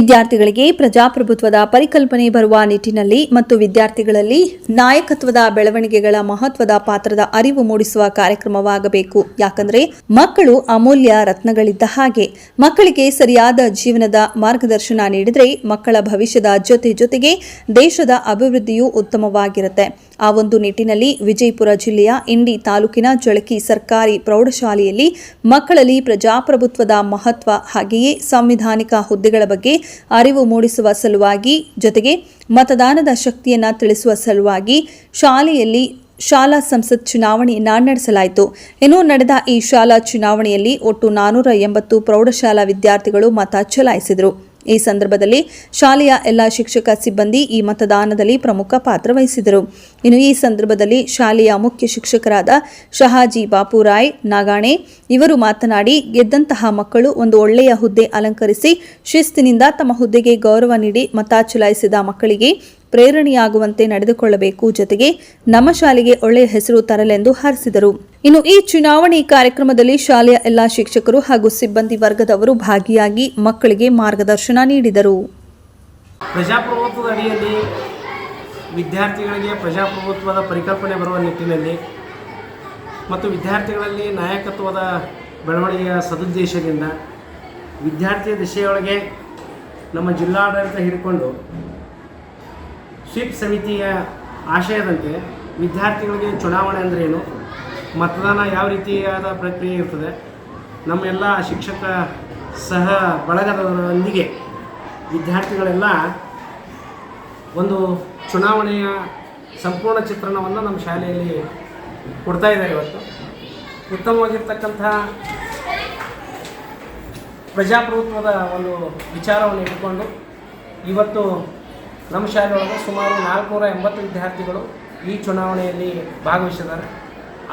ವಿದ್ಯಾರ್ಥಿಗಳಿಗೆ ಪ್ರಜಾಪ್ರಭುತ್ವದ ಪರಿಕಲ್ಪನೆ ಬರುವ ನಿಟ್ಟಿನಲ್ಲಿ ಮತ್ತು ವಿದ್ಯಾರ್ಥಿಗಳಲ್ಲಿ ನಾಯಕತ್ವದ ಬೆಳವಣಿಗೆಗಳ ಮಹತ್ವದ ಪಾತ್ರದ ಅರಿವು ಮೂಡಿಸುವ ಕಾರ್ಯಕ್ರಮವಾಗಬೇಕು. ಯಾಕಂದ್ರೆ ಮಕ್ಕಳು ಅಮೂಲ್ಯ ರತ್ನಗಳಿದ್ದ ಹಾಗೆ. ಮಕ್ಕಳಿಗೆ ಸರಿಯಾದ ಜೀವನದ ಮಾರ್ಗದರ್ಶನ ನೀಡಿದರೆ ಮಕ್ಕಳ ಭವಿಷ್ಯದ ಜೊತೆಗೆ ದೇಶದ ಅಭಿವೃದ್ಧಿಯೂ ಉತ್ತಮವಾಗಿರುತ್ತೆ. ಆ ಒಂದು ನಿಟ್ಟಿನಲ್ಲಿ ವಿಜಯಪುರ ಜಿಲ್ಲೆಯ ಇಂಡಿ ತಾಲೂಕಿನ ಜಳಕಿ ಸರ್ಕಾರಿ ಪ್ರೌಢಶಾಲೆಯಲ್ಲಿ ಮಕ್ಕಳಲ್ಲಿ ಪ್ರಜಾಪ್ರಭುತ್ವದ ಮಹತ್ವ ಹಾಗೆಯೇ ಸಾಂವಿಧಾನಿಕ ಹುದ್ದೆಗಳ ಬಗ್ಗೆ ಅರಿವು ಮೂಡಿಸುವ ಸಲುವಾಗಿ ಜೊತೆಗೆ ಮತದಾನದ ಶಕ್ತಿಯನ್ನು ತಿಳಿಸುವ ಸಲುವಾಗಿ ಶಾಲೆಯಲ್ಲಿ ಶಾಲಾ ಸಂಸತ್ ಚುನಾವಣೆಯನ್ನ ನಡೆಸಲಾಯಿತು. ಇನ್ನು ನಡೆದ ಈ ಶಾಲಾ ಚುನಾವಣೆಯಲ್ಲಿ ಒಟ್ಟು 480 ಪ್ರೌಢಶಾಲಾ ವಿದ್ಯಾರ್ಥಿಗಳು ಮತ ಚಲಾಯಿಸಿದರು. ಈ ಸಂದರ್ಭದಲ್ಲಿ ಶಾಲೆಯ ಎಲ್ಲ ಶಿಕ್ಷಕ ಸಿಬ್ಬಂದಿ ಈ ಮತದಾನದಲ್ಲಿ ಪ್ರಮುಖ ಪಾತ್ರ ವಹಿಸಿದರು. ಇನ್ನು ಈ ಸಂದರ್ಭದಲ್ಲಿ ಶಾಲೆಯ ಮುಖ್ಯ ಶಿಕ್ಷಕರಾದ ಶಹಾಜಿ ಬಾಪುರಾಯ್ ನಾಗಾಣೆ ಇವರು ಮಾತನಾಡಿ, ಗೆದ್ದಂತಹ ಮಕ್ಕಳು ಒಂದು ಒಳ್ಳೆಯ ಹುದ್ದೆ ಅಲಂಕರಿಸಿ ಶಿಸ್ತಿನಿಂದ ತಮ್ಮ ಹುದ್ದೆಗೆ ಗೌರವ ನೀಡಿ ಮತ ಚಲಾಯಿಸಿದ ಮಕ್ಕಳಿಗೆ ಪ್ರೇರಣೆಯಾಗುವಂತೆ ನಡೆದುಕೊಳ್ಳಬೇಕು. ಜೊತೆಗೆ ನಮ್ಮ ಶಾಲೆಗೆ ಒಳ್ಳೆಯ ಹೆಸರು ತರಲೆಂದು ಹಾರೈಸಿದರು. ಇನ್ನು ಈ ಚುನಾವಣೆ ಕಾರ್ಯಕ್ರಮದಲ್ಲಿ ಶಾಲೆಯ ಎಲ್ಲ ಶಿಕ್ಷಕರು ಹಾಗೂ ಸಿಬ್ಬಂದಿ ವರ್ಗದವರು ಭಾಗಿಯಾಗಿ ಮಕ್ಕಳಿಗೆ ಮಾರ್ಗದರ್ಶನ ನೀಡಿದರು. ಪ್ರಜಾಪ್ರಭುತ್ವದ ಅಡಿಯಲ್ಲಿ ವಿದ್ಯಾರ್ಥಿಗಳಿಗೆ ಪ್ರಜಾಪ್ರಭುತ್ವದ ಪರಿಕಲ್ಪನೆ ಬರುವ ನಿಟ್ಟಿನಲ್ಲಿ ಮತ್ತು ವಿದ್ಯಾರ್ಥಿಗಳಲ್ಲಿ ನಾಯಕತ್ವದ ಬೆಳವಣಿಗೆಯ ಸದುದ್ದೇಶದಿಂದ ವಿದ್ಯಾರ್ಥಿ ದಿಶೆಯೊಳಗೆ ನಮ್ಮ ಜಿಲ್ಲಾಡಳಿತ ಹಿಡ್ಕೊಂಡು ಸ್ವೀಪ್ ಸಮಿತಿಯ ಆಶಯದಂತೆ ವಿದ್ಯಾರ್ಥಿಗಳಿಗೆ ಚುನಾವಣೆ ಅಂದ್ರೇನು, ಮತದಾನ ಯಾವ ರೀತಿಯಾದ ಪ್ರಕ್ರಿಯೆ ಇರ್ತದೆ, ನಮ್ಮೆಲ್ಲ ಶಿಕ್ಷಕ ಸಹ ಬಳಗದವರೊಂದಿಗೆ ವಿದ್ಯಾರ್ಥಿಗಳೆಲ್ಲ ಒಂದು ಚುನಾವಣೆಯ ಸಂಪೂರ್ಣ ಚಿತ್ರಣವನ್ನು ನಮ್ಮ ಶಾಲೆಯಲ್ಲಿ ಕೊಡ್ತಾ ಇದ್ದಾರೆ. ಇವತ್ತು ಉತ್ತಮವಾಗಿರ್ತಕ್ಕಂಥ ಪ್ರಜಾಪ್ರಭುತ್ವದ ಒಂದು ವಿಚಾರವನ್ನು ಇಟ್ಟುಕೊಂಡು ಇವತ್ತು ನಮ್ಮ ಶಾಲೆಯೊಳಗೆ ಸುಮಾರು 480 ವಿದ್ಯಾರ್ಥಿಗಳು ಈ ಚುನಾವಣೆಯಲ್ಲಿ ಭಾಗವಹಿಸಿದ್ದಾರೆ.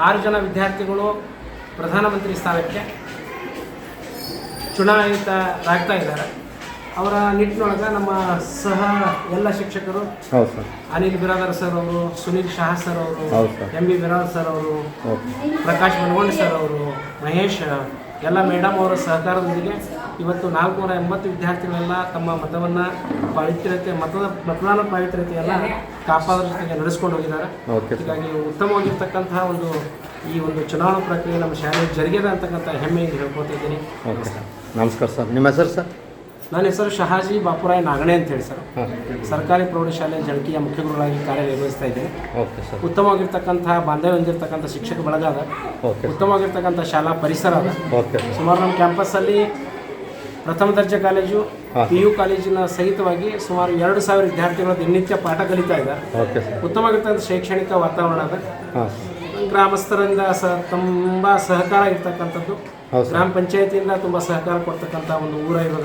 6 ಜನ ವಿದ್ಯಾರ್ಥಿಗಳು ಪ್ರಧಾನಮಂತ್ರಿ ಸ್ಥಾನಕ್ಕೆ ಚುನಾಯಿತರಾಗ್ತಾ ಇದ್ದಾರೆ. ಅವರ ನಿಟ್ಟಿನೊಳಗೆ ನಮ್ಮ ಸಹ ಎಲ್ಲ ಶಿಕ್ಷಕರು ಅನಿಲ್ ಬಿರಾದರ್ ಸರ್ ಅವರು, ಸುನೀಲ್ ಶಹಾ ಸರ್ ಅವರು, MB ಬಿರಾದರ್ ಸರ್ ಅವರು, ಪ್ರಕಾಶ್ ಮನಗೊಂಡ ಸರ್ ಅವರು, ಮಹೇಶ್ ಎಲ್ಲ ಮೇಡಮ್ ಅವರ ಸಹಕಾರದೊಂದಿಗೆ ಇವತ್ತು 480 ವಿದ್ಯಾರ್ಥಿಗಳೆಲ್ಲ ತಮ್ಮ ಮತವನ್ನು ಮತದಾನ ಪಾವಿತ್ರ್ಯತೆಯನ್ನು ಕಾಪಾಡೋದ್ರ ಜೊತೆಗೆ ನಡೆಸ್ಕೊಂಡು ಹೋಗಿದ್ದಾರೆ. ಹೀಗಾಗಿ ಉತ್ತಮವಾಗಿರ್ತಕ್ಕಂತಹ ಈ ಒಂದು ಚುನಾವಣಾ ಪ್ರಕ್ರಿಯೆ ನಮ್ಮ ಶಾಲೆಯಲ್ಲಿ ಜರುಗಿದೆ ಅಂತಕ್ಕಂಥ ಹೆಮ್ಮೆಯಿಂದ ಹೇಳ್ಕೊತಾ ಇದ್ದೀನಿ. ನಮಸ್ಕಾರ ಸರ್. ನಿಮ್ಮ ಹೆಸರು ಸರ್? ನನ್ನ ಹೆಸರು ಶಹಾಜಿ ಬಾಪುರಾಯ್ ನಾಗಣೆ ಅಂತ ಹೇಳಿ ಸರ್. ಸರ್ಕಾರಿ ಪ್ರೌಢಶಾಲೆ ಜಳಕಿಯ ಮುಖ್ಯ ಗುರುಗಳಾಗಿ ಕಾರ್ಯನಿರ್ವಹಿಸ್ತಾ ಇದ್ದೇನೆ. ಉತ್ತಮವಾಗಿರ್ತಕ್ಕಂತಹ ಬಾಂಧವ್ಯ ಹೊಂದಿರತಕ್ಕಂಥ ಶಿಕ್ಷಕ ಬಳಗ ಅದ, ಉತ್ತಮವಾಗಿರ್ತಕ್ಕಂಥ ಶಾಲಾ ಪರಿಸರ ಅದ. ಸುಮಾರು ನಮ್ಮ ಕ್ಯಾಂಪಸ್ಸಲ್ಲಿ ಪ್ರಥಮ ದರ್ಜೆ ಕಾಲೇಜು, PU ಕಾಲೇಜಿನ ಸಹಿತವಾಗಿ ಸುಮಾರು 2000 ವಿದ್ಯಾರ್ಥಿಗಳು ದಿನನಿತ್ಯ ಪಾಠ ಕಲಿತಾ ಇದ್ದಾರೆ. ಉತ್ತಮವಾಗಿರ್ತಕ್ಕಂಥ ಶೈಕ್ಷಣಿಕ ವಾತಾವರಣ ಅದ. ಗ್ರಾಮಸ್ಥರಿಂದ ತುಂಬ ಸಹಕಾರ ಇರ್ತಕ್ಕಂಥದ್ದು, ಗ್ರಾಮ ಪಂಚಾಯತಿಯಿಂದ ತುಂಬ ಸಹಕಾರ ಕೊಡ್ತಕ್ಕಂಥ ಒಂದು ಊರ ಇರೋದು.